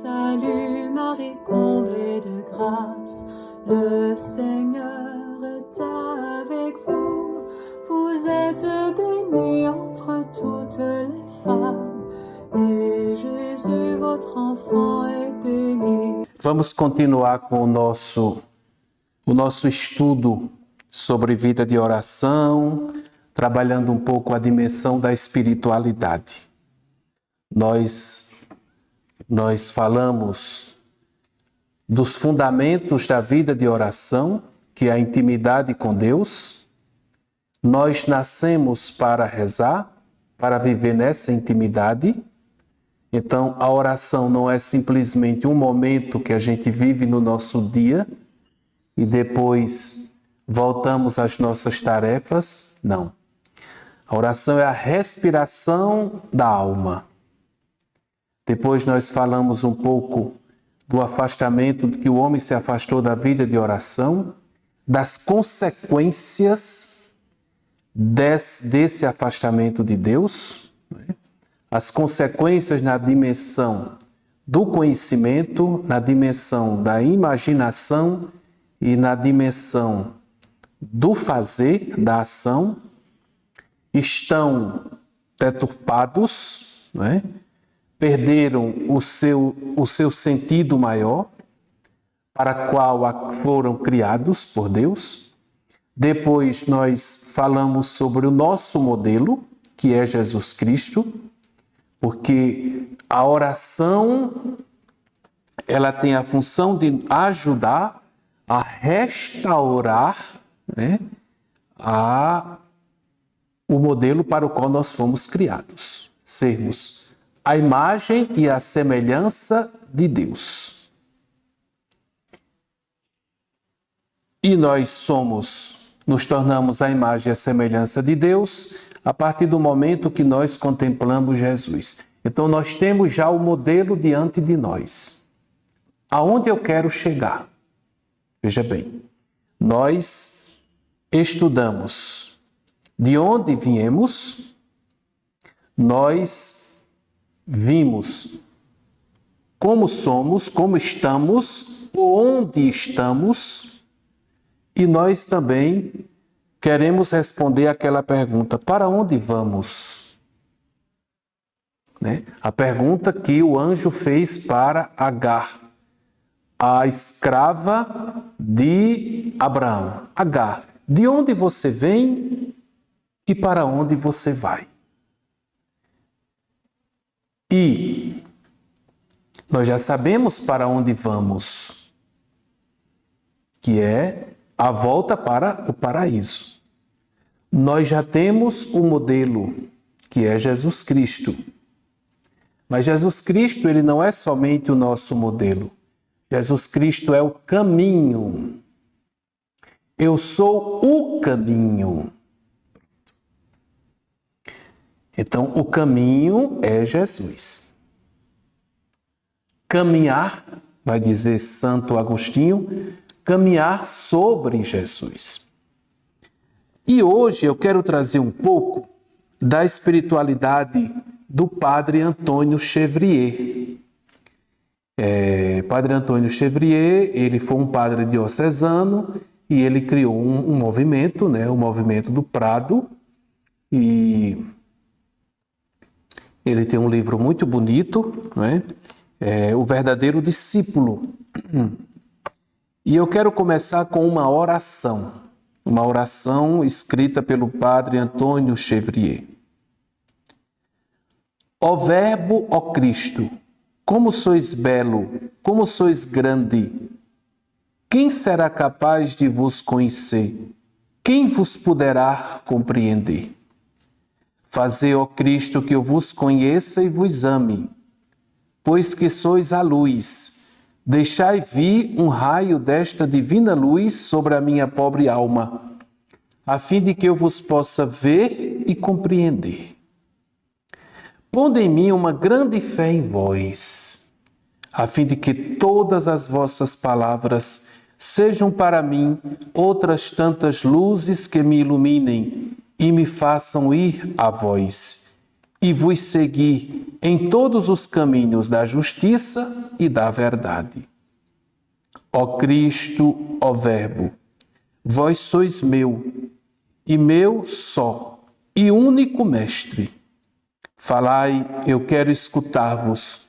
Salut Marie, comblée de grâce, le Seigneur est avec vous. Vous êtes bénie entre toutes les femmes, et Jésus, votre enfant, est béni. Vamos continuar com o nosso estudo sobre vida de oração, trabalhando um pouco a dimensão da espiritualidade. Nós falamos dos fundamentos da vida de oração, que é a intimidade com Deus. Nós nascemos para rezar, para viver nessa intimidade. Então, a oração não é simplesmente um momento que a gente vive no nosso dia e depois voltamos às nossas tarefas. Não. A oração é a respiração da alma. Depois nós falamos um pouco do afastamento, que o homem se afastou da vida de oração, das consequências desse afastamento de Deus, né? As consequências na dimensão do conhecimento, na dimensão da imaginação e na dimensão do fazer, da ação, estão deturpados, né? Perderam o seu sentido maior, para qual foram criados por Deus. Depois nós falamos sobre o nosso modelo, que é Jesus Cristo, porque a oração ela tem a função de ajudar a restaurar, né, o modelo para o qual nós fomos criados, sermos a imagem e a semelhança de Deus. E nós nos tornamos a imagem e a semelhança de Deus a partir do momento que nós contemplamos Jesus. Então nós temos já o modelo diante de nós. Aonde eu quero chegar? Veja bem, nós estudamos de onde viemos, nós vimos como somos, como estamos, onde estamos, e nós também queremos responder aquela pergunta: para onde vamos? Né? A pergunta que o anjo fez para Agar, a escrava de Abraão. Agar, de onde você vem e para onde você vai? E nós já sabemos para onde vamos, que é a volta para o paraíso. Nós já temos o modelo, que é Jesus Cristo. Mas Jesus Cristo, ele não é somente o nosso modelo. Jesus Cristo é o caminho. Eu sou o caminho. Então, o caminho é Jesus. Caminhar, vai dizer Santo Agostinho, caminhar sobre Jesus. E hoje eu quero trazer um pouco da espiritualidade do Padre Antônio Chevrier. Padre Antônio Chevrier, ele foi um padre diocesano e ele criou um movimento, né, o movimento do Prado, e ele tem um livro muito bonito, né, O Verdadeiro Discípulo. E eu quero começar com uma oração escrita pelo Padre Antônio Chevrier. Ó Verbo, ó Cristo, como sois belo, como sois grande, quem será capaz de vos conhecer? Quem vos poderá compreender? Fazei, ó Cristo, que eu vos conheça e vos ame, pois que sois a luz. Deixai vir um raio desta divina luz sobre a minha pobre alma, a fim de que eu vos possa ver e compreender. Pondo em mim uma grande fé em vós, a fim de que todas as vossas palavras sejam para mim outras tantas luzes que me iluminem e me façam ir a vós, e vos seguir em todos os caminhos da justiça e da verdade. Ó Cristo, ó Verbo, vós sois meu, e meu só, e único Mestre. Falai, eu quero escutar-vos,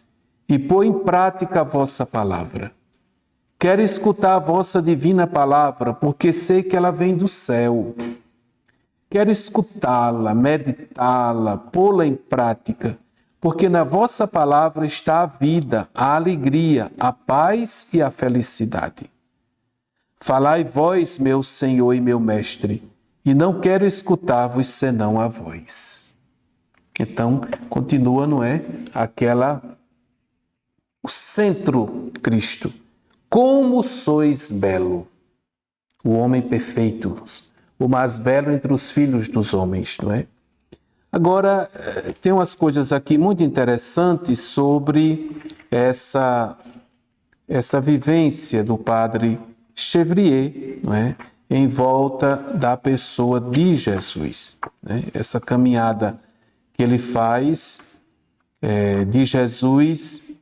e pôr em prática a vossa palavra. Quero escutar a vossa divina palavra, porque sei que ela vem do céu. Quero escutá-la, meditá-la, pô-la em prática, porque na vossa palavra está a vida, a alegria, a paz e a felicidade. Falai vós, meu Senhor e meu Mestre, e não quero escutar-vos senão a vós. Então, continua, não é? O centro, Cristo. Como sois belo, o homem perfeito, o mais belo entre os filhos dos homens, não é? Agora, tem umas coisas aqui muito interessantes sobre essa vivência do padre Chevrier, não é? Em volta da pessoa de Jesus, né? Essa caminhada que ele faz de Jesus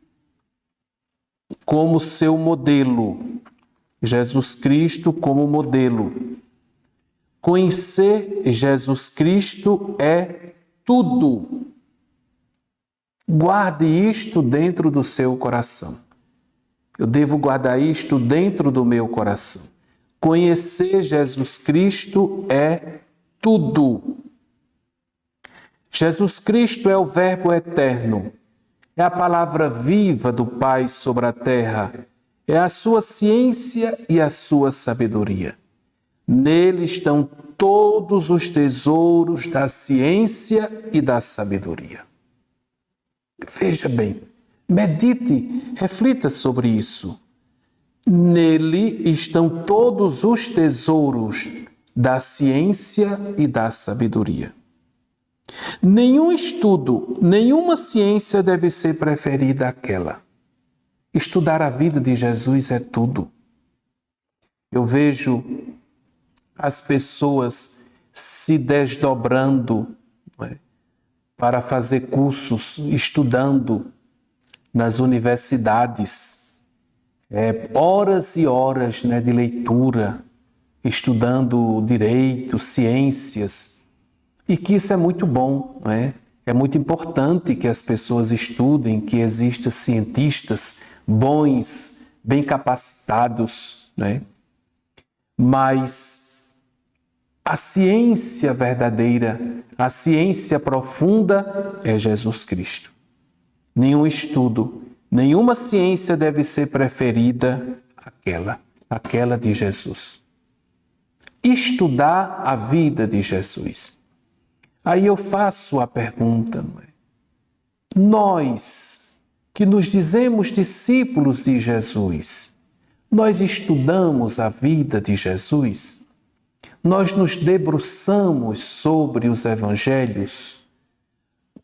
como seu modelo, Jesus Cristo como modelo. Conhecer Jesus Cristo é tudo. Guarde isto dentro do seu coração. Eu devo guardar isto dentro do meu coração. Conhecer Jesus Cristo é tudo. Jesus Cristo é o Verbo eterno. É a palavra viva do Pai sobre a terra. É a sua ciência e a sua sabedoria. Nele estão todos os tesouros da ciência e da sabedoria. Veja bem, medite, reflita sobre isso. Nele estão todos os tesouros da ciência e da sabedoria. Nenhum estudo, nenhuma ciência deve ser preferida àquela. Estudar a vida de Jesus é tudo. Eu vejo as pessoas se desdobrando, não é, para fazer cursos, estudando nas universidades, horas e horas, né, de leitura, estudando direito, ciências, e que isso é muito bom, não é? É muito importante que as pessoas estudem, que existam cientistas bons, bem capacitados, não é? Mas a ciência verdadeira, a ciência profunda é Jesus Cristo. Nenhum estudo, nenhuma ciência deve ser preferida àquela de Jesus. Estudar a vida de Jesus. Aí eu faço a pergunta, não é? Nós, que nos dizemos discípulos de Jesus, nós estudamos a vida de Jesus? Nós nos debruçamos sobre os evangelhos?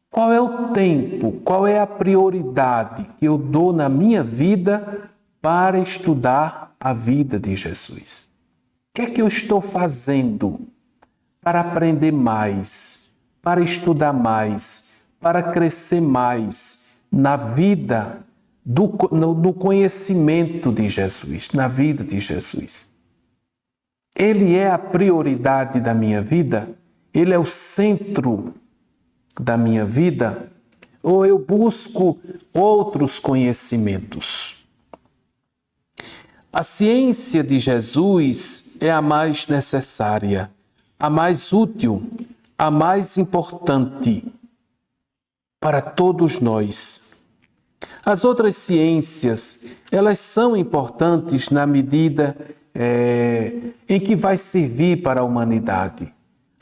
Qual é o tempo, qual é a prioridade que eu dou na minha vida para estudar a vida de Jesus? O que é que eu estou fazendo para aprender mais, para estudar mais, para crescer mais na vida, no conhecimento de Jesus, na vida de Jesus? Ele é a prioridade da minha vida? Ele é o centro da minha vida? Ou eu busco outros conhecimentos? A ciência de Jesus é a mais necessária, a mais útil, a mais importante para todos nós. As outras ciências, elas são importantes na medida em que vai servir para a humanidade.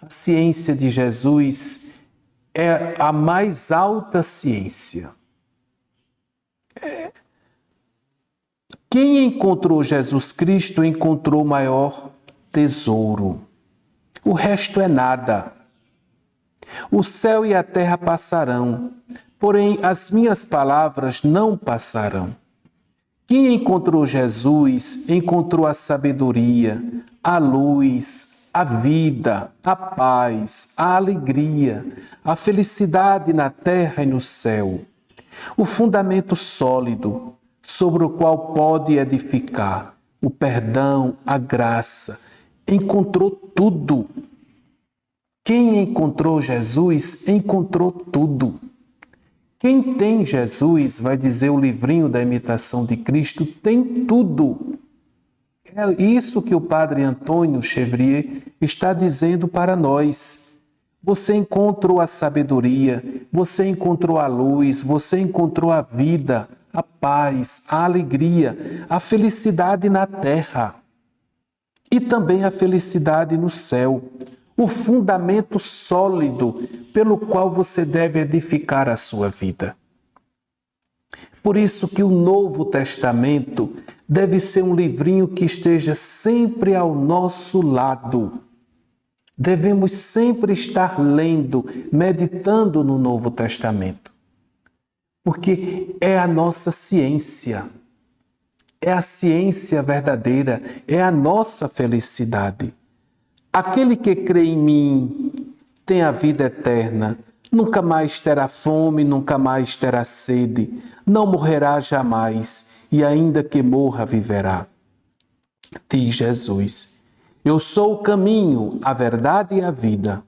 A ciência de Jesus é a mais alta ciência. Quem encontrou Jesus Cristo encontrou o maior tesouro. O resto é nada. O céu e a terra passarão, porém as minhas palavras não passarão. Quem encontrou Jesus encontrou a sabedoria, a luz, a vida, a paz, a alegria, a felicidade na terra e no céu. O fundamento sólido sobre o qual pode edificar. O perdão, a graça. Encontrou tudo. Quem encontrou Jesus, encontrou tudo. Quem tem Jesus, vai dizer o livrinho da imitação de Cristo, tem tudo. É isso que o Padre Antônio Chevrier está dizendo para nós. Você encontrou a sabedoria, você encontrou a luz, você encontrou a vida, a paz, a alegria, a felicidade na terra e também a felicidade no céu. O fundamento sólido pelo qual você deve edificar a sua vida. Por isso que o Novo Testamento deve ser um livrinho que esteja sempre ao nosso lado. Devemos sempre estar lendo, meditando no Novo Testamento. Porque é a nossa ciência. É a ciência verdadeira, é a nossa felicidade. Aquele que crê em mim tem a vida eterna, nunca mais terá fome, nunca mais terá sede, não morrerá jamais e ainda que morra viverá. Diz Jesus, eu sou o caminho, a verdade e a vida.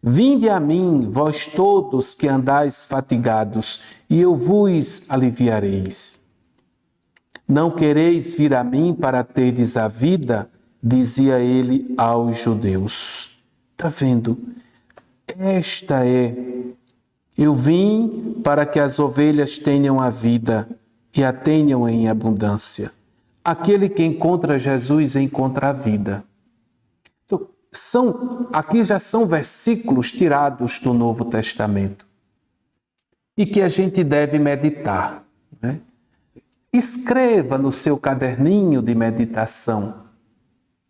Vinde a mim, vós todos que andais fatigados, e eu vos aliviareis. Não quereis vir a mim para terdes a vida? Dizia ele aos judeus. Está vendo? Esta é. Eu vim para que as ovelhas tenham a vida e a tenham em abundância. Aquele que encontra Jesus encontra a vida. Então, aqui já são versículos tirados do Novo Testamento e que a gente deve meditar, né? Escreva no seu caderninho de meditação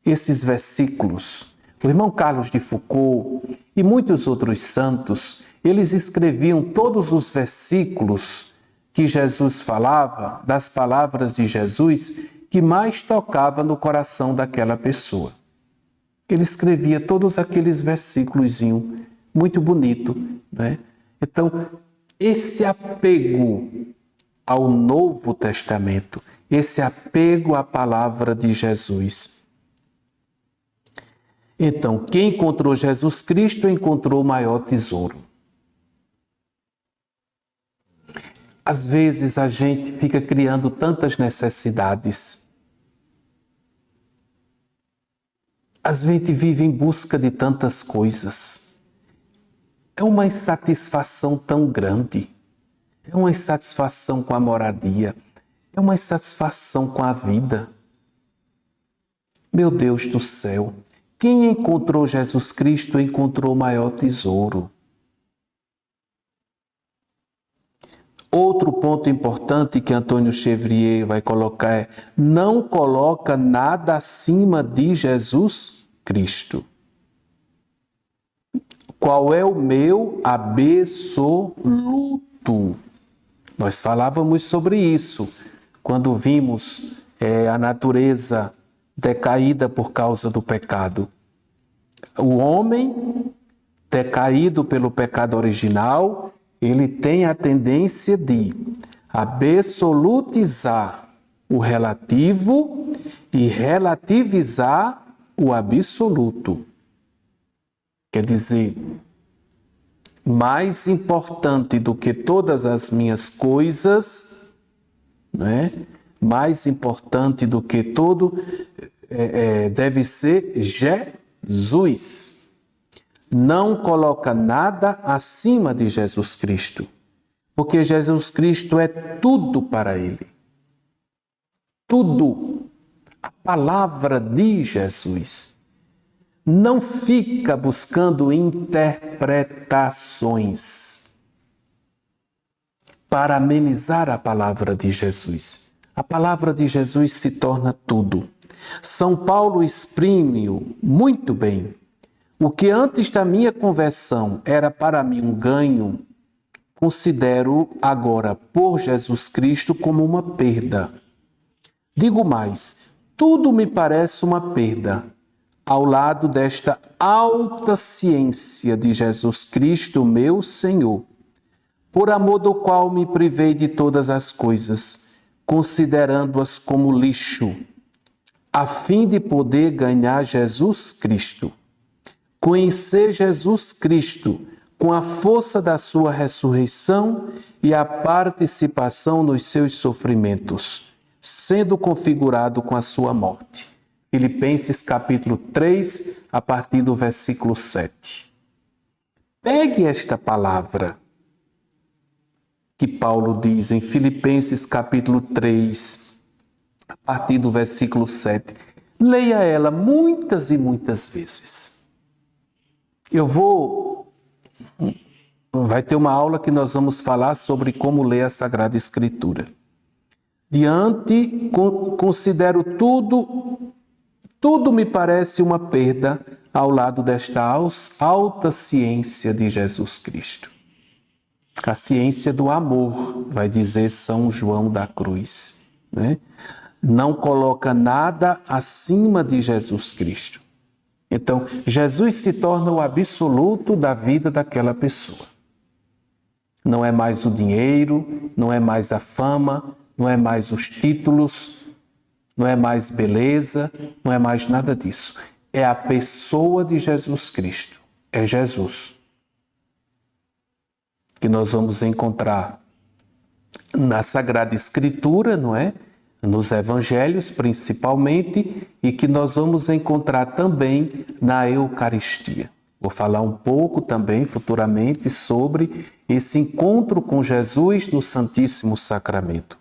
esses versículos. O irmão Carlos de Foucault e muitos outros santos, eles escreviam todos os versículos que Jesus falava, das palavras de Jesus, que mais tocava no coração daquela pessoa. Ele escrevia todos aqueles versículos, muito bonito, né? Então, esse apego ao Novo Testamento, esse apego à palavra de Jesus. Então, quem encontrou Jesus Cristo encontrou o maior tesouro. Às vezes a gente fica criando tantas necessidades. Às vezes a gente vive em busca de tantas coisas. É uma insatisfação tão grande. É uma insatisfação com a moradia. É uma insatisfação com a vida. Meu Deus do céu! Quem encontrou Jesus Cristo encontrou o maior tesouro. Outro ponto importante que Antônio Chevrier vai colocar é: não coloca nada acima de Jesus Cristo. Qual é o meu absoluto? Nós falávamos sobre isso quando vimos a natureza decaída por causa do pecado. O homem, decaído pelo pecado original, ele tem a tendência de absolutizar o relativo e relativizar o absoluto. Quer dizer, mais importante do que todas as minhas coisas, né? Mais importante do que tudo, deve ser Jesus. Não coloca nada acima de Jesus Cristo, porque Jesus Cristo é tudo para ele. Tudo. A palavra de Jesus. Não fica buscando interpretações para amenizar a palavra de Jesus. A palavra de Jesus se torna tudo. São Paulo exprime-o muito bem. O que antes da minha conversão era para mim um ganho, considero agora por Jesus Cristo como uma perda. Digo mais, tudo me parece uma perda ao lado desta alta ciência de Jesus Cristo, meu Senhor, por amor do qual me privei de todas as coisas, considerando-as como lixo, a fim de poder ganhar Jesus Cristo. Conhecer Jesus Cristo com a força da sua ressurreição e a participação nos seus sofrimentos, sendo configurado com a sua morte. Filipenses capítulo 3, a partir do versículo 7. Pegue esta palavra que Paulo diz em Filipenses capítulo 3, a partir do versículo 7. Leia ela muitas e muitas vezes. Vai ter uma aula que nós vamos falar sobre como ler a Sagrada Escritura. Considero tudo me parece uma perda ao lado desta alta ciência de Jesus Cristo. A ciência do amor, vai dizer São João da Cruz, né? Não coloca nada acima de Jesus Cristo. Então, Jesus se torna o absoluto da vida daquela pessoa. Não é mais o dinheiro, não é mais a fama, não é mais os títulos, não é mais beleza, não é mais nada disso. É a pessoa de Jesus Cristo. É Jesus que nós vamos encontrar na Sagrada Escritura, não é? Nos Evangelhos, principalmente, e que nós vamos encontrar também na Eucaristia. Vou falar um pouco também, futuramente, sobre esse encontro com Jesus no Santíssimo Sacramento.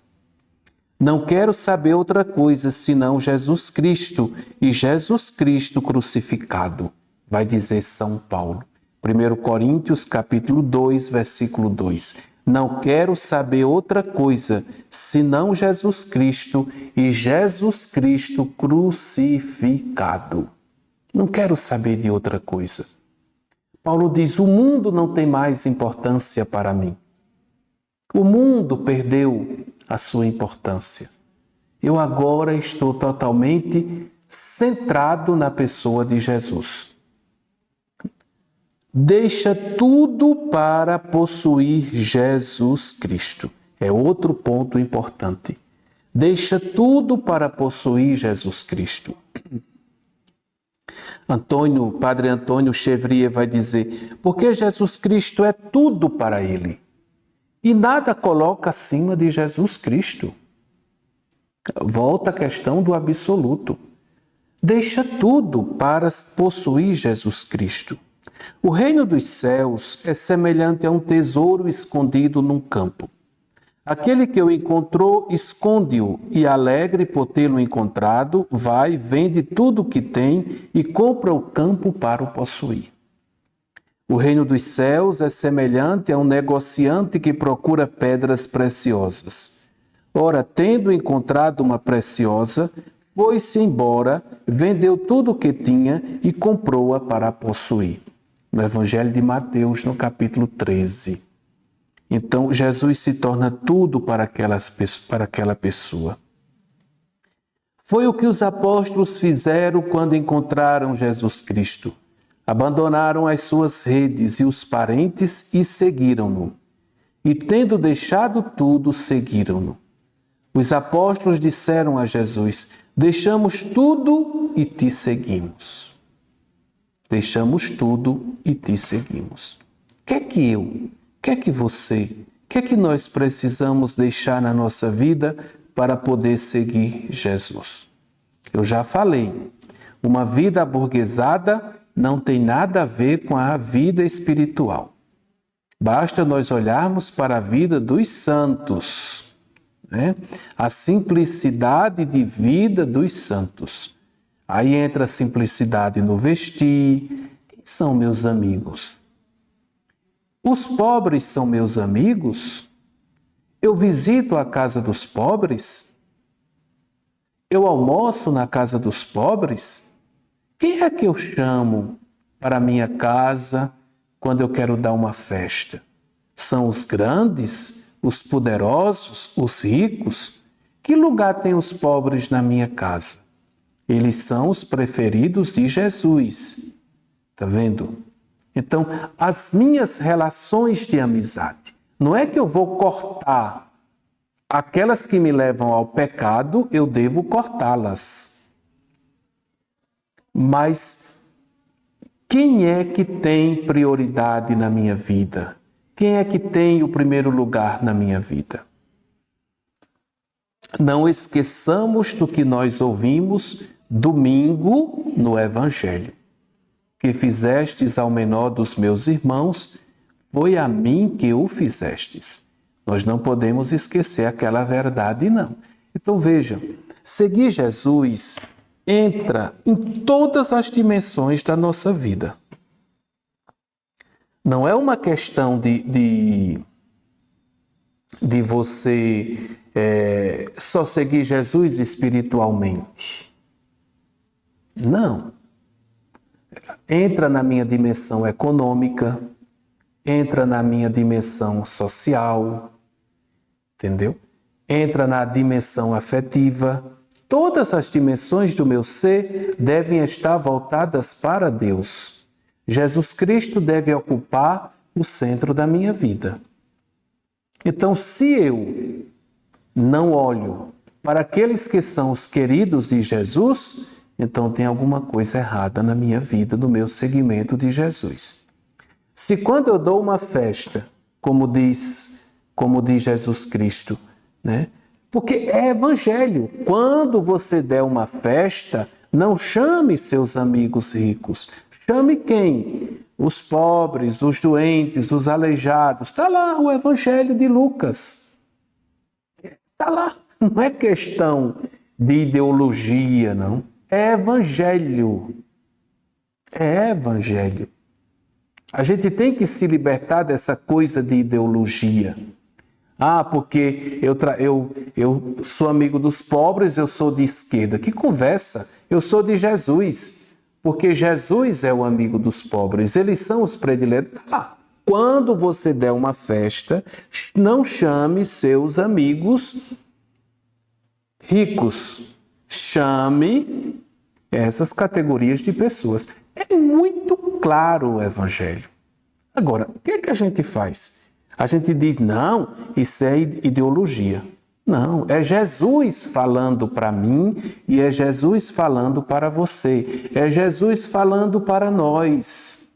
Não quero saber outra coisa senão Jesus Cristo e Jesus Cristo crucificado, vai dizer São Paulo. 1 Coríntios, capítulo 2, versículo 2. Não quero saber outra coisa senão Jesus Cristo e Jesus Cristo crucificado. Não quero saber de outra coisa. Paulo diz, o mundo não tem mais importância para mim. O mundo perdeu a sua importância. Eu agora estou totalmente centrado na pessoa de Jesus. Deixa tudo para possuir Jesus Cristo. É outro ponto importante. Deixa tudo para possuir Jesus Cristo. Padre Antônio Chevrier vai dizer, porque Jesus Cristo é tudo para ele. E nada coloca acima de Jesus Cristo. Volta a questão do absoluto. Deixa tudo para possuir Jesus Cristo. O reino dos céus é semelhante a um tesouro escondido num campo. Aquele que o encontrou, esconde-o, e alegre por tê-lo encontrado, vai, vende tudo o que tem e compra o campo para o possuir. O reino dos céus é semelhante a um negociante que procura pedras preciosas. Ora, tendo encontrado uma preciosa, foi-se embora, vendeu tudo o que tinha e comprou-a para possuir. No Evangelho de Mateus, no capítulo 13. Então, Jesus se torna tudo para aquela pessoa. Foi o que os apóstolos fizeram quando encontraram Jesus Cristo. Abandonaram as suas redes e os parentes e seguiram-no. E, tendo deixado tudo, seguiram-no. Os apóstolos disseram a Jesus, deixamos tudo e te seguimos. Deixamos tudo e te seguimos. Que é que você, que é que nós precisamos deixar na nossa vida para poder seguir Jesus? Eu já falei, uma vida aburguesada não tem nada a ver com a vida espiritual. Basta nós olharmos para a vida dos santos, né? A simplicidade de vida dos santos. Aí entra a simplicidade no vestir. Quem são meus amigos? Os pobres são meus amigos? Eu visito a casa dos pobres? Eu almoço na casa dos pobres? Quem é que eu chamo para a minha casa quando eu quero dar uma festa? São os grandes, os poderosos, os ricos? Que lugar tem os pobres na minha casa? Eles são os preferidos de Jesus. Está vendo? Então, as minhas relações de amizade, não é que eu vou cortar aquelas que me levam ao pecado, eu devo cortá-las. Mas quem é que tem prioridade na minha vida? Quem é que tem o primeiro lugar na minha vida? Não esqueçamos do que nós ouvimos domingo no Evangelho. Que fizestes ao menor dos meus irmãos, foi a mim que o fizestes. Nós não podemos esquecer aquela verdade, não. Então veja, seguir Jesus entra em todas as dimensões da nossa vida. Não é uma questão de você só seguir Jesus espiritualmente. Não. Entra na minha dimensão econômica, entra na minha dimensão social, entendeu? Entra na dimensão afetiva. Todas as dimensões do meu ser devem estar voltadas para Deus. Jesus Cristo deve ocupar o centro da minha vida. Então, se eu não olho para aqueles que são os queridos de Jesus, então tem alguma coisa errada na minha vida, no meu seguimento de Jesus. Se quando eu dou uma festa, como diz Jesus Cristo, né? Porque é evangelho. Quando você der uma festa, não chame seus amigos ricos. Chame quem? Os pobres, os doentes, os aleijados. Está lá o evangelho de Lucas. Está lá. Não é questão de ideologia, não. É evangelho. É evangelho. A gente tem que se libertar dessa coisa de ideologia. Porque eu sou amigo dos pobres, eu sou de esquerda. Que conversa! Eu sou de Jesus, porque Jesus é o amigo dos pobres. Eles são os prediletos. Quando você der uma festa, não chame seus amigos ricos. Chame essas categorias de pessoas. É muito claro o evangelho. Agora, o que é que a gente faz? A gente diz, não, isso é ideologia. Não, é Jesus falando para mim e é Jesus falando para você. É Jesus falando para nós.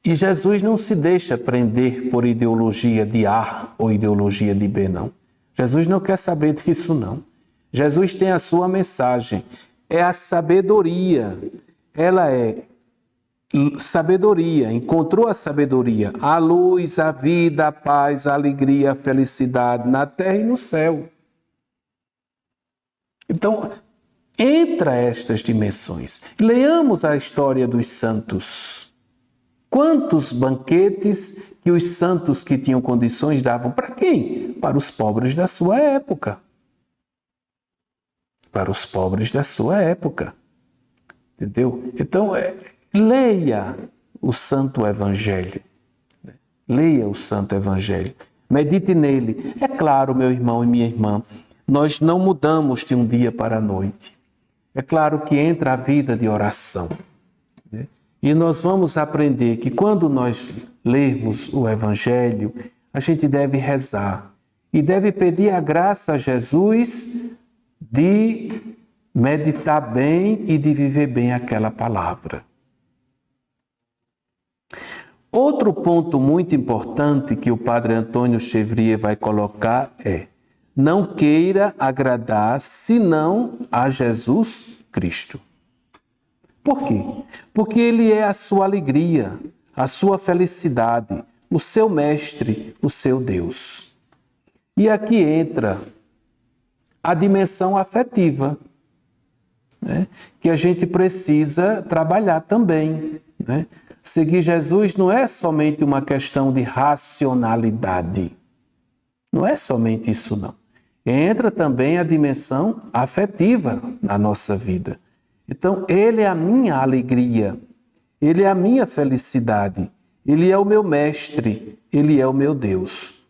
E Jesus não se deixa prender por ideologia de A ou ideologia de B, não. Jesus não quer saber disso, não. Jesus tem a sua mensagem. É a sabedoria. Ela é sabedoria, encontrou a sabedoria, a luz, a vida, a paz, a alegria, a felicidade na terra e no céu. Então, entra estas dimensões. Leamos a história dos santos. Quantos banquetes que os santos que tinham condições davam para quem? Para os pobres da sua época. Para os pobres da sua época. Entendeu? Então, leia o Santo Evangelho. Leia o Santo Evangelho. Medite nele. É claro, meu irmão e minha irmã, nós não mudamos de um dia para a noite. É claro que entra a vida de oração. Né? E nós vamos aprender que quando nós lermos o Evangelho, a gente deve rezar. E deve pedir a graça a Jesus de meditar bem e de viver bem aquela palavra. Outro ponto muito importante que o Padre Antônio Chevrier vai colocar é: não queira agradar senão a Jesus Cristo. Por quê? Porque Ele é a sua alegria, a sua felicidade, o seu mestre, o seu Deus. E aqui entra a dimensão afetiva, né? Que a gente precisa trabalhar também, né? Seguir Jesus não é somente uma questão de racionalidade. Não é somente isso, não. Entra também a dimensão afetiva na nossa vida. Então, Ele é a minha alegria, Ele é a minha felicidade, Ele é o meu mestre, Ele é o meu Deus.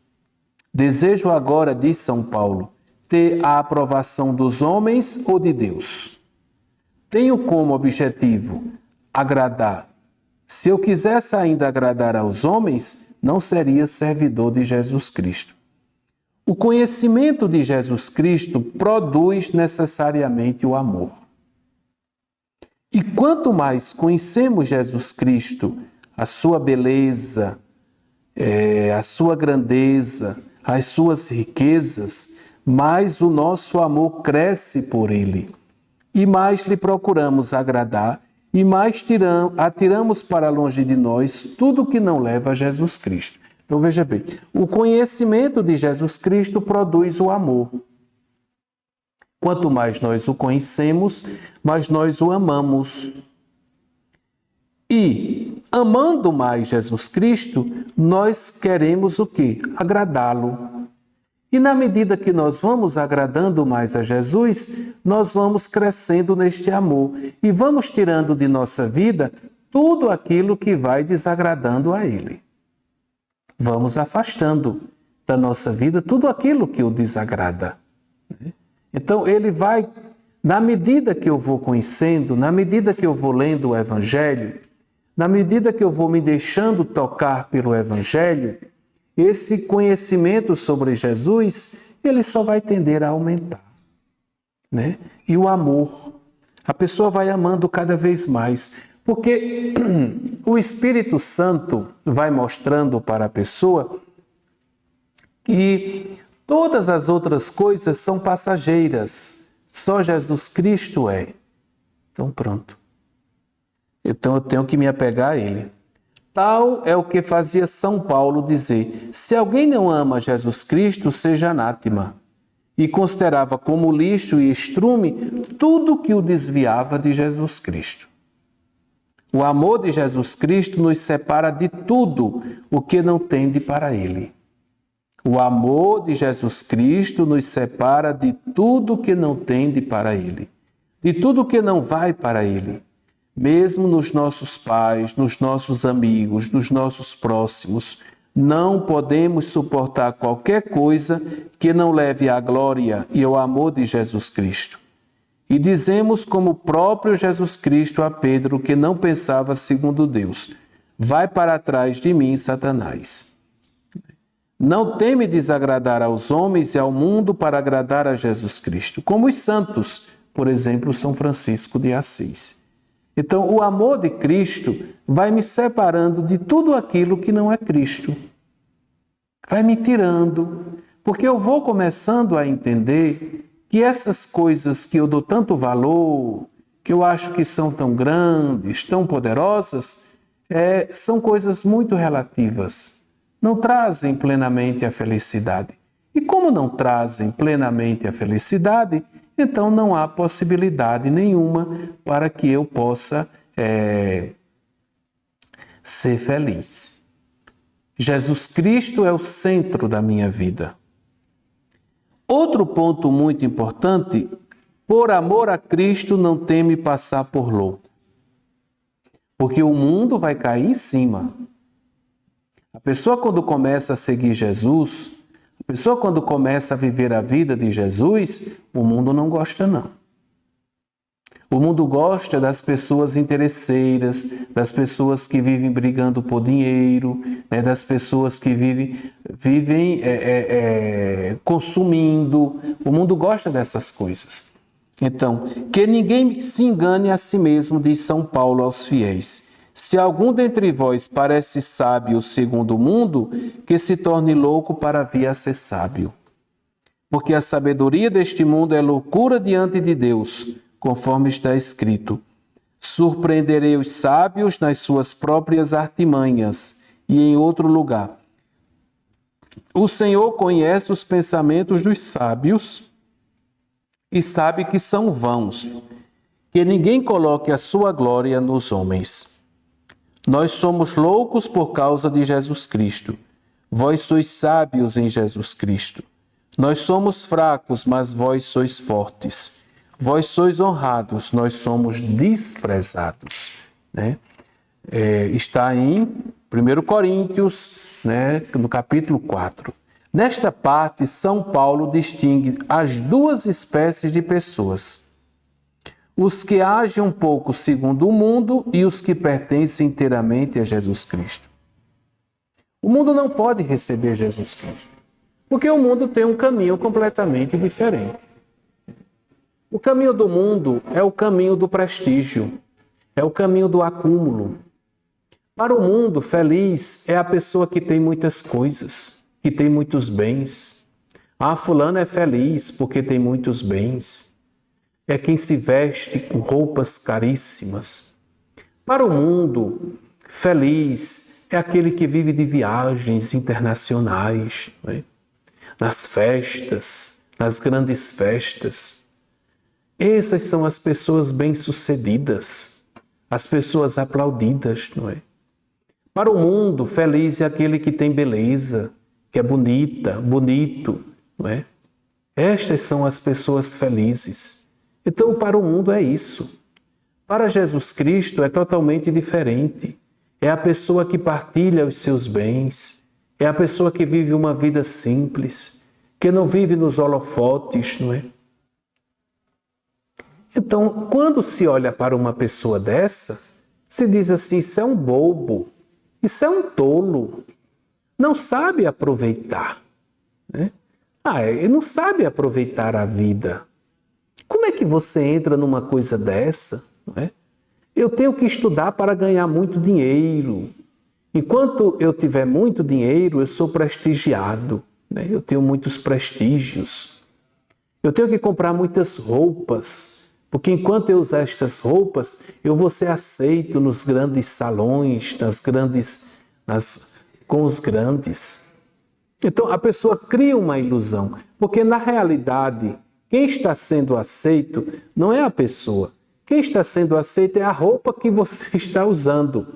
Desejo agora, diz São Paulo, ter a aprovação dos homens ou de Deus. Tenho como objetivo agradar. Se eu quisesse ainda agradar aos homens, não seria servidor de Jesus Cristo. O conhecimento de Jesus Cristo produz necessariamente o amor. E quanto mais conhecemos Jesus Cristo, a sua beleza, a sua grandeza, as suas riquezas, mais o nosso amor cresce por ele. E mais lhe procuramos agradar, e mais atiramos para longe de nós tudo que não leva a Jesus Cristo. Então veja bem, o conhecimento de Jesus Cristo produz o amor. Quanto mais nós o conhecemos, mais nós o amamos. E, amando mais Jesus Cristo, nós queremos o quê? Agradá-lo. E na medida que nós vamos agradando mais a Jesus, nós vamos crescendo neste amor e vamos tirando de nossa vida tudo aquilo que vai desagradando a Ele. Vamos afastando da nossa vida tudo aquilo que o desagrada. Então, Ele vai, na medida que eu vou conhecendo, na medida que eu vou lendo o Evangelho, na medida que eu vou me deixando tocar pelo Evangelho, esse conhecimento sobre Jesus, ele só vai tender a aumentar, né? E o amor, a pessoa vai amando cada vez mais, porque o Espírito Santo vai mostrando para a pessoa que todas as outras coisas são passageiras, só Jesus Cristo é. Então pronto. Então eu tenho que me apegar a Ele. Tal é o que fazia São Paulo dizer: se alguém não ama Jesus Cristo, seja anátema. E considerava como lixo e estrume tudo que o desviava de Jesus Cristo. O amor de Jesus Cristo nos separa de tudo o que não tende para Ele. O amor de Jesus Cristo nos separa de tudo que não tende para Ele, de tudo que não vai para Ele. Mesmo nos nossos pais, nos nossos amigos, nos nossos próximos, não podemos suportar qualquer coisa que não leve à glória e ao amor de Jesus Cristo. E dizemos como o próprio Jesus Cristo a Pedro, que não pensava segundo Deus: vai para trás de mim, Satanás. Não teme desagradar aos homens e ao mundo para agradar a Jesus Cristo, como os santos, por exemplo, São Francisco de Assis. Então, o amor de Cristo vai me separando de tudo aquilo que não é Cristo. Vai me tirando, porque eu vou começando a entender que essas coisas que eu dou tanto valor, que eu acho que são tão grandes, tão poderosas, são coisas muito relativas. Não trazem plenamente a felicidade. E como não trazem plenamente a felicidade, então não há possibilidade nenhuma para que eu possa ser feliz. Jesus Cristo é o centro da minha vida. Outro ponto muito importante: por amor a Cristo não teme passar por louco. Porque o mundo vai cair em cima. A pessoa quando começa a seguir Jesus, a pessoa quando começa a viver a vida de Jesus, o mundo não gosta não. O mundo gosta das pessoas interesseiras, das pessoas que vivem brigando por dinheiro, né, das pessoas que vivem consumindo. O mundo gosta dessas coisas. Então, que ninguém se engane a si mesmo, diz São Paulo aos fiéis. Se algum dentre vós parece sábio segundo o mundo, que se torne louco para vir a ser sábio. Porque a sabedoria deste mundo é loucura diante de Deus, conforme está escrito: surpreenderei os sábios nas suas próprias artimanhas. E em outro lugar: o Senhor conhece os pensamentos dos sábios e sabe que são vãos, que ninguém coloque a sua glória nos homens. Nós somos loucos por causa de Jesus Cristo. Vós sois sábios em Jesus Cristo. Nós somos fracos, mas vós sois fortes. Vós sois honrados, nós somos desprezados. Né? Está em 1 Coríntios, né, no capítulo 4. Nesta parte, São Paulo distingue as duas espécies de pessoas: os que agem um pouco segundo o mundo e os que pertencem inteiramente a Jesus Cristo. O mundo não pode receber Jesus Cristo. Porque o mundo tem um caminho completamente diferente. O caminho do mundo é o caminho do prestígio, é o caminho do acúmulo. Para o mundo, feliz é a pessoa que tem muitas coisas, que tem muitos bens. Ah, fulano é feliz porque tem muitos bens. É quem se veste com roupas caríssimas. Para o mundo, feliz é aquele que vive de viagens internacionais, não é? Nas festas, nas grandes festas. Essas são as pessoas bem-sucedidas, as pessoas aplaudidas, não é? Para o mundo, feliz é aquele que tem beleza, que é bonita, bonito, não é? Estas são as pessoas felizes. Então, para o mundo é isso. Para Jesus Cristo é totalmente diferente. É a pessoa que partilha os seus bens, é a pessoa que vive uma vida simples, que não vive nos holofotes, não é? Então, quando se olha para uma pessoa dessa, se diz assim, isso é um bobo, isso é um tolo, não sabe aproveitar, né? Ele não sabe aproveitar a vida. Como é que você entra numa coisa dessa, não é? Eu tenho que estudar para ganhar muito dinheiro. Enquanto eu tiver muito dinheiro, eu sou prestigiado, né? Eu tenho muitos prestígios. Eu tenho que comprar muitas roupas, porque enquanto eu usar estas roupas, eu vou ser aceito nos grandes salões, com os grandes. Então, a pessoa cria uma ilusão, porque na realidade, quem está sendo aceito não é a pessoa. Quem está sendo aceito é a roupa que você está usando.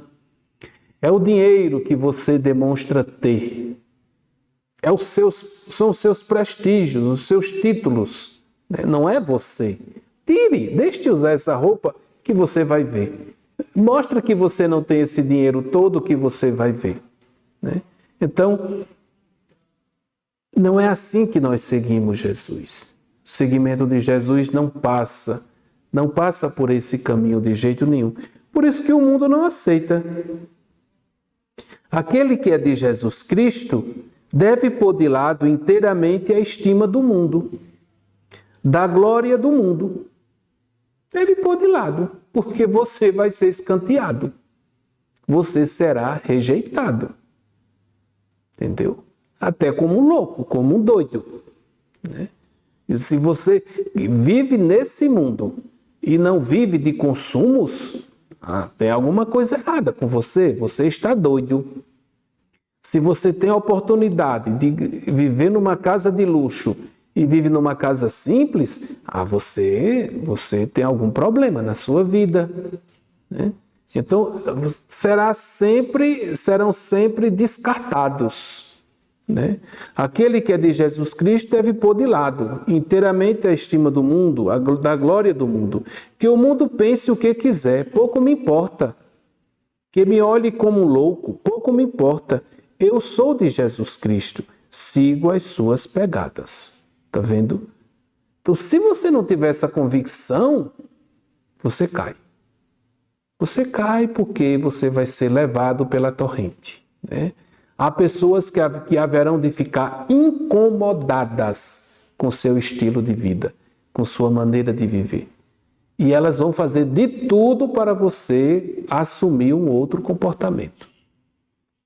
É o dinheiro que você demonstra ter. São os seus prestígios, os seus títulos. Não é você. Deixe de usar essa roupa que você vai ver. Mostra que você não tem esse dinheiro todo que você vai ver. Né? Então, não é assim que nós seguimos Jesus. O seguimento de Jesus não passa por esse caminho de jeito nenhum. Por isso que o mundo não aceita. Aquele que é de Jesus Cristo deve pôr de lado inteiramente a estima do mundo, da glória do mundo. Deve pôr de lado, porque você vai ser escanteado. Você será rejeitado. Entendeu? Até como um louco, como um doido. Né? E se você vive nesse mundo e não vive de consumos, tem alguma coisa errada com você. Você está doido. Se você tem a oportunidade de viver numa casa de luxo e vive numa casa simples, você tem algum problema na sua vida. Né? Então, serão sempre descartados. Né? Aquele que é de Jesus Cristo deve pôr de lado inteiramente a estima do mundo, da glória do mundo. Que o mundo pense o que quiser, pouco me importa. Que me olhe como um louco, pouco me importa. Eu sou de Jesus Cristo, sigo as suas pegadas. Está vendo? Então, se você não tiver essa convicção, você cai. Você cai porque você vai ser levado pela torrente. Né? Há pessoas que haverão de ficar incomodadas com seu estilo de vida, com sua maneira de viver. E elas vão fazer de tudo para você assumir um outro comportamento.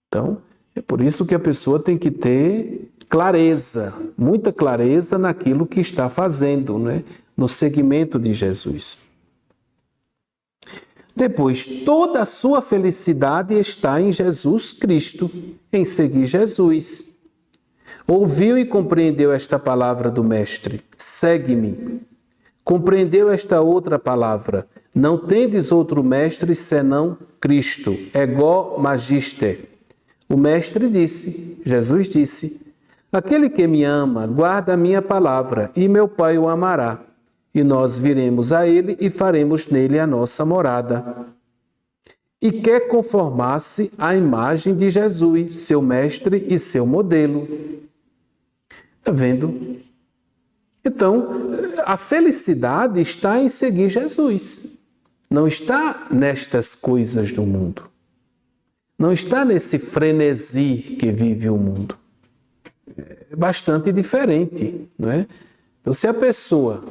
Então, é por isso que a pessoa tem que ter clareza, muita clareza naquilo que está fazendo, né? No seguimento de Jesus. Depois, toda a sua felicidade está em Jesus Cristo, em seguir Jesus. Ouviu e compreendeu esta palavra do Mestre, segue-me. Compreendeu esta outra palavra, não tendes outro Mestre senão Cristo, ego magister. O Mestre disse, Jesus disse, aquele que me ama, guarda a minha palavra, e meu Pai o amará. E nós viremos a ele e faremos nele a nossa morada. E quer conformar-se à imagem de Jesus, seu mestre e seu modelo. Está vendo? Então, a felicidade está em seguir Jesus. Não está nestas coisas do mundo. Não está nesse frenesi que vive o mundo. bastante diferente, não é? Então, se a pessoa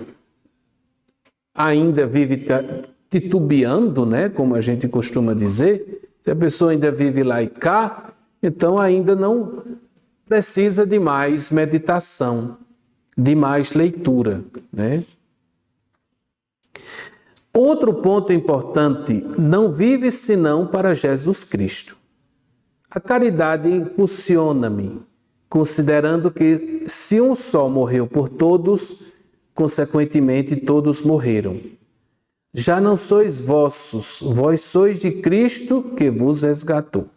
ainda vive titubeando, né, como a gente costuma dizer, se a pessoa ainda vive lá e cá, então ainda não precisa de mais meditação, de mais leitura, né? Outro ponto importante, não vive senão para Jesus Cristo. A caridade impulsiona-me, considerando que se um só morreu por todos, consequentemente todos morreram. Já não sois vossos, vós sois de Cristo que vos resgatou.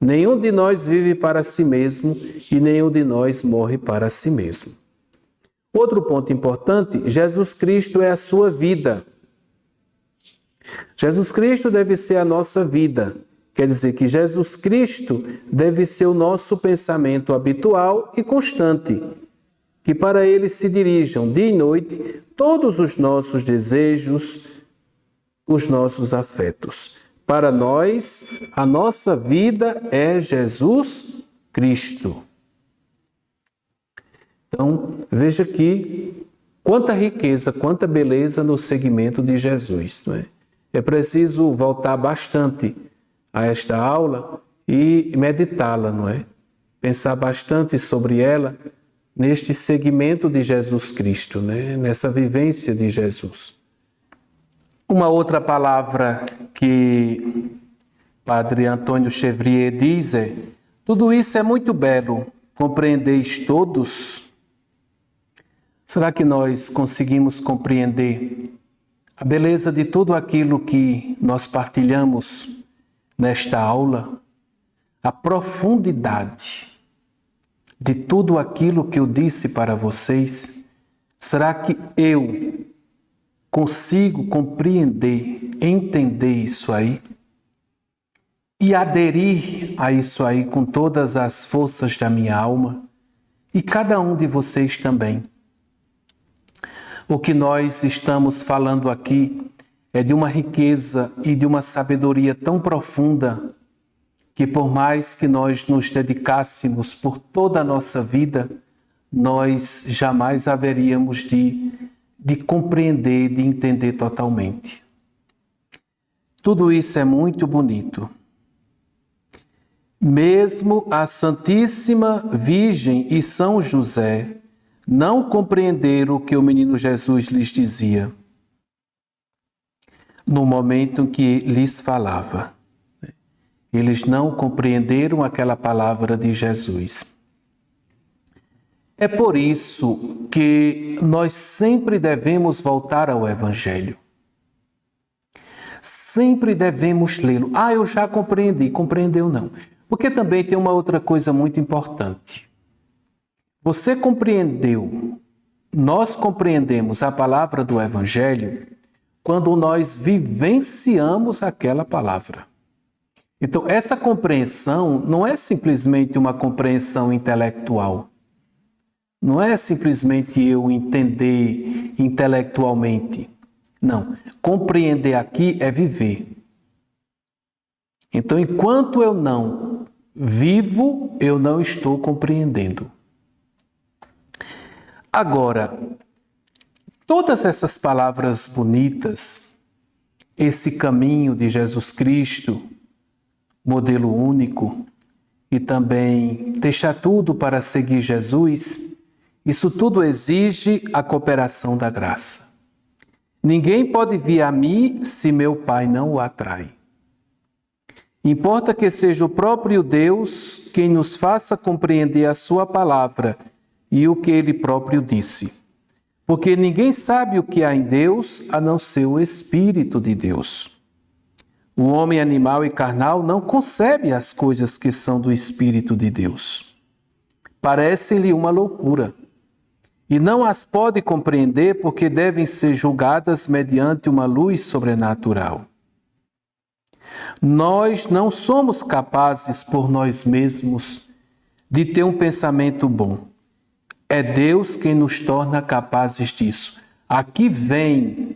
Nenhum de nós vive para si mesmo e nenhum de nós morre para si mesmo. Outro ponto importante, Jesus Cristo é a sua vida. Jesus Cristo deve ser a nossa vida. Quer dizer que Jesus Cristo deve ser o nosso pensamento habitual e constante, que para Ele se dirijam dia e noite todos os nossos desejos, os nossos afetos. Para nós, a nossa vida é Jesus Cristo. Então, veja aqui quanta riqueza, quanta beleza no segmento de Jesus, não é? É preciso voltar bastante a esta aula e meditá-la, não é? Pensar bastante sobre ela neste segmento de Jesus Cristo, né? Nessa vivência de Jesus. Uma outra palavra que Padre Antônio Chevrier diz é: tudo isso é muito belo, compreendeis todos? Será que nós conseguimos compreender a beleza de tudo aquilo que nós partilhamos nesta aula? A profundidade de tudo aquilo que eu disse para vocês? Será que eu consigo compreender, entender isso aí? E aderir a isso aí com todas as forças da minha alma? E cada um de vocês também. O que nós estamos falando aqui é de uma riqueza e de uma sabedoria tão profunda que, por mais que nós nos dedicássemos por toda a nossa vida, nós jamais haveríamos de compreender, de entender totalmente. Tudo isso é muito bonito. Mesmo a Santíssima Virgem e São José não compreenderam o que o menino Jesus lhes dizia no momento em que lhes falava. Eles não compreenderam aquela palavra de Jesus. É por isso que nós sempre devemos voltar ao Evangelho. Sempre devemos lê-lo. Ah, eu já compreendi. Compreendeu não. Porque também tem uma outra coisa muito importante. Você compreendeu, nós compreendemos a palavra do Evangelho quando nós vivenciamos aquela palavra. Então, essa compreensão não é simplesmente uma compreensão intelectual. Não é simplesmente eu entender intelectualmente. Não. Compreender aqui é viver. Então, enquanto eu não vivo, eu não estou compreendendo. Agora, todas essas palavras bonitas, esse caminho de Jesus Cristo, modelo único, e também deixar tudo para seguir Jesus, isso tudo exige a cooperação da graça. Ninguém pode vir a mim se meu Pai não o atrai. Importa que seja o próprio Deus quem nos faça compreender a sua palavra e o que ele próprio disse. Porque ninguém sabe o que há em Deus a não ser o Espírito de Deus. O homem animal e carnal não concebe as coisas que são do Espírito de Deus. Parece-lhe uma loucura. E não as pode compreender porque devem ser julgadas mediante uma luz sobrenatural. Nós não somos capazes por nós mesmos de ter um pensamento bom. É Deus quem nos torna capazes disso. Aqui vem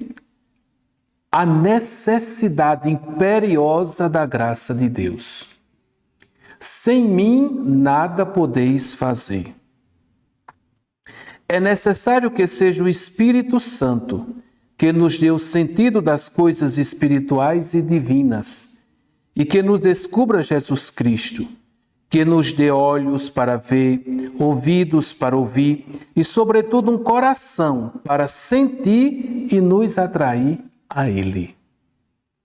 a necessidade imperiosa da graça de Deus. Sem mim nada podeis fazer. É necessário que seja o Espírito Santo que nos dê o sentido das coisas espirituais e divinas e que nos descubra Jesus Cristo, que nos dê olhos para ver, ouvidos para ouvir e, sobretudo, um coração para sentir e nos atrair a Ele.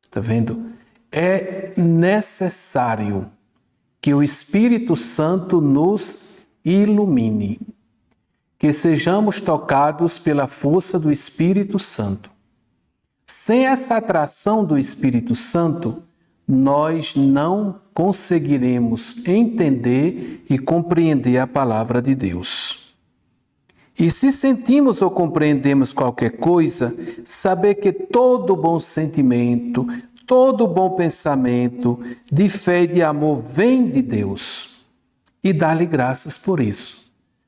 Está vendo? É necessário que o Espírito Santo nos ilumine, que sejamos tocados pela força do Espírito Santo. Sem essa atração do Espírito Santo, nós não conseguiremos entender e compreender a palavra de Deus. E se sentimos ou compreendemos qualquer coisa, saber que todo bom sentimento, todo bom pensamento de fé e de amor vem de Deus. E dar-lhe graças por isso.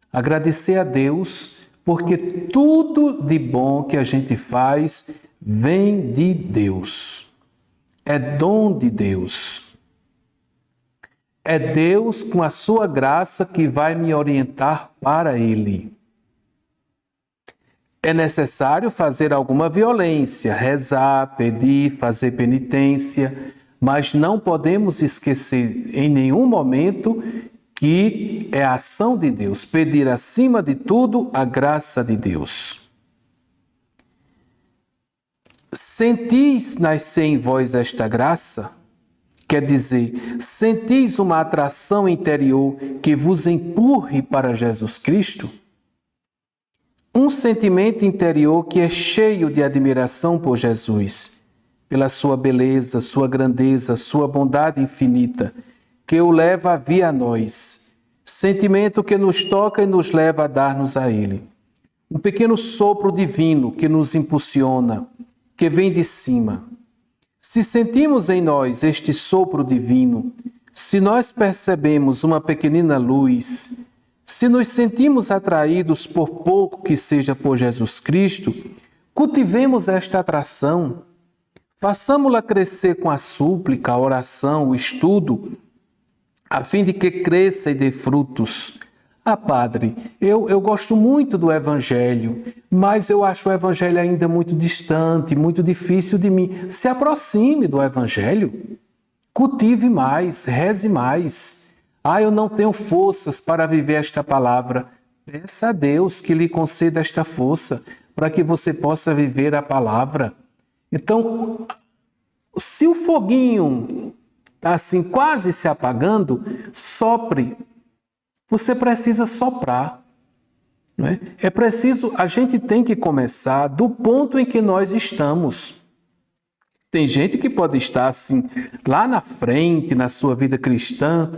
Agradecer a Deus, porque tudo de bom que a gente faz vem de Deus. É dom de Deus. É Deus, com a sua graça, que vai me orientar para Ele. É necessário fazer alguma violência, rezar, pedir, fazer penitência, mas não podemos esquecer em nenhum momento que é a ação de Deus, pedir acima de tudo a graça de Deus. Sentis nascer em vós esta graça? Quer dizer, sentis uma atração interior que vos empurre para Jesus Cristo? Um sentimento interior que é cheio de admiração por Jesus, pela sua beleza, sua grandeza, sua bondade infinita, que o leva a vir a nós. Sentimento que nos toca e nos leva a dar-nos a Ele. Um pequeno sopro divino que nos impulsiona, que vem de cima. Se sentimos em nós este sopro divino, se nós percebemos uma pequenina luz, se nos sentimos atraídos por pouco que seja por Jesus Cristo, cultivemos esta atração, façamo-la crescer com a súplica, a oração, o estudo, a fim de que cresça e dê frutos. Ah, padre, eu gosto muito do Evangelho, mas eu acho o Evangelho ainda muito distante, muito difícil de mim. Se aproxime do Evangelho, cultive mais, reze mais. Ah, eu não tenho forças para viver esta palavra. Peça a Deus que lhe conceda esta força para que você possa viver a palavra. Então, se o foguinho está assim quase se apagando, sopre. Você precisa soprar. Não é? É preciso, a gente tem que começar do ponto em que nós estamos. Tem gente que pode estar assim, lá na frente, na sua vida cristã,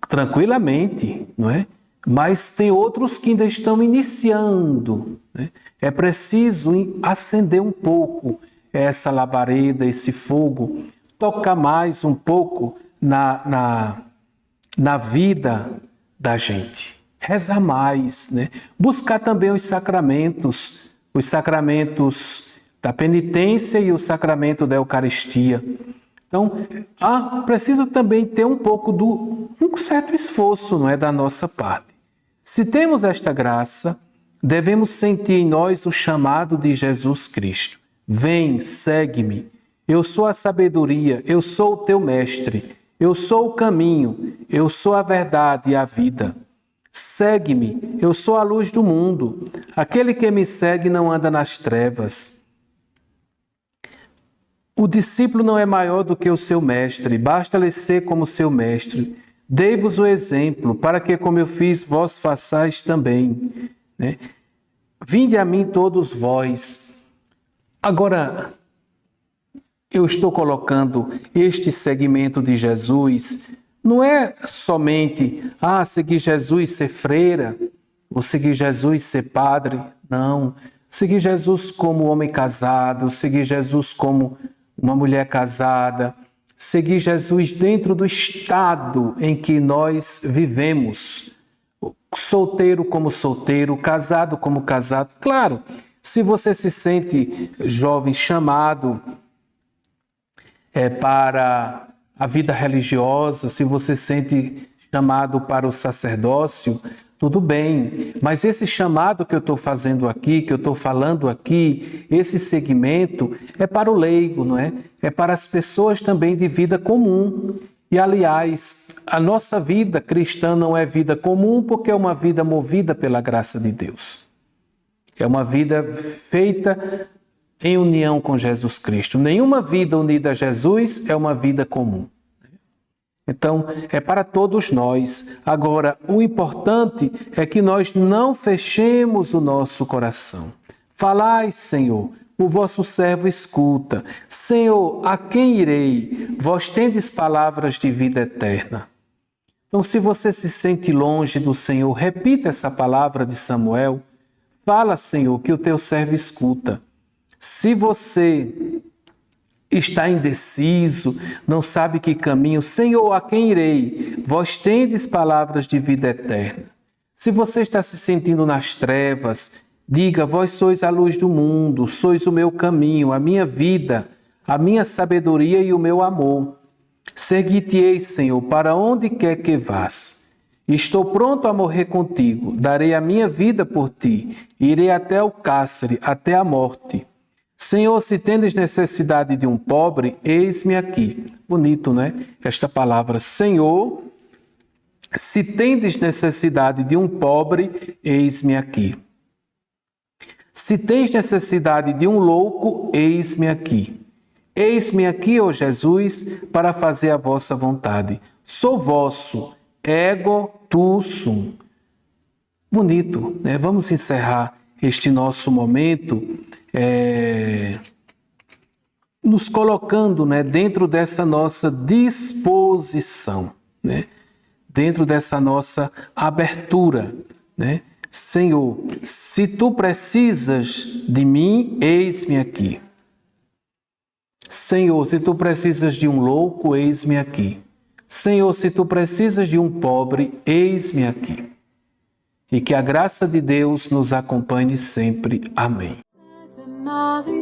tranquilamente, não é? Mas tem outros que ainda estão iniciando. Né? É preciso acender um pouco essa labareda, esse fogo, tocar mais um pouco na vida da gente. Rezar mais, né? Buscar também os sacramentos da penitência e o sacramento da Eucaristia. Então, preciso também ter um certo esforço, não é, da nossa parte. Se temos esta graça, devemos sentir em nós o chamado de Jesus Cristo. Vem, segue-me. Eu sou a sabedoria, eu sou o teu mestre. Eu sou o caminho, eu sou a verdade e a vida. Segue-me, eu sou a luz do mundo. Aquele que me segue não anda nas trevas. O discípulo não é maior do que o seu mestre, basta-lhe ser como seu mestre. Dei-vos o exemplo, para que, como eu fiz, vós façais também. Né? Vinde a mim todos vós. Agora, eu estou colocando este segmento de Jesus, não é somente, seguir Jesus ser freira, ou seguir Jesus ser padre, não. Seguir Jesus como homem casado, seguir Jesus como uma mulher casada, seguir Jesus dentro do estado em que nós vivemos, solteiro como solteiro, casado como casado. Claro, se você se sente jovem chamado para a vida religiosa, se você se sente chamado para o sacerdócio, Tudo bem, mas esse chamado que eu estou fazendo aqui, que eu estou falando aqui, esse segmento é para o leigo, não é? É para as pessoas também de vida comum. E, aliás, a nossa vida cristã não é vida comum porque é uma vida movida pela graça de Deus. É uma vida feita em união com Jesus Cristo. Nenhuma vida unida a Jesus é uma vida comum. Então, é para todos nós. Agora, o importante é que nós não fechemos o nosso coração. Falai, Senhor, o vosso servo escuta. Senhor, a quem irei? Vós tendes palavras de vida eterna. Então, se você se sente longe do Senhor, repita essa palavra de Samuel. Fala, Senhor, que o teu servo escuta. Se você está indeciso, não sabe que caminho, Senhor, a quem irei? Vós tendes palavras de vida eterna. Se você está se sentindo nas trevas, diga, vós sois a luz do mundo, sois o meu caminho, a minha vida, a minha sabedoria e o meu amor. Segui-te-ei, Senhor, para onde quer que vás. Estou pronto a morrer contigo, darei a minha vida por ti, irei até o cárcere, até a morte. Senhor, se tendes necessidade de um pobre, eis-me aqui. Bonito, né? Esta palavra, Senhor, se tendes necessidade de um pobre, eis-me aqui. Se tens necessidade de um louco, eis-me aqui. Eis-me aqui, ó Jesus, para fazer a vossa vontade. Sou vosso, ego tu sum. Bonito, né? Vamos encerrar este nosso momento nos colocando, né, dentro dessa nossa disposição, né? Dentro dessa nossa abertura, né? Senhor, se tu precisas de mim, eis-me aqui. Senhor, se tu precisas de um louco, eis-me aqui. Senhor, se tu precisas de um pobre, eis-me aqui. E que a graça de Deus nos acompanhe sempre. Amém. Marie.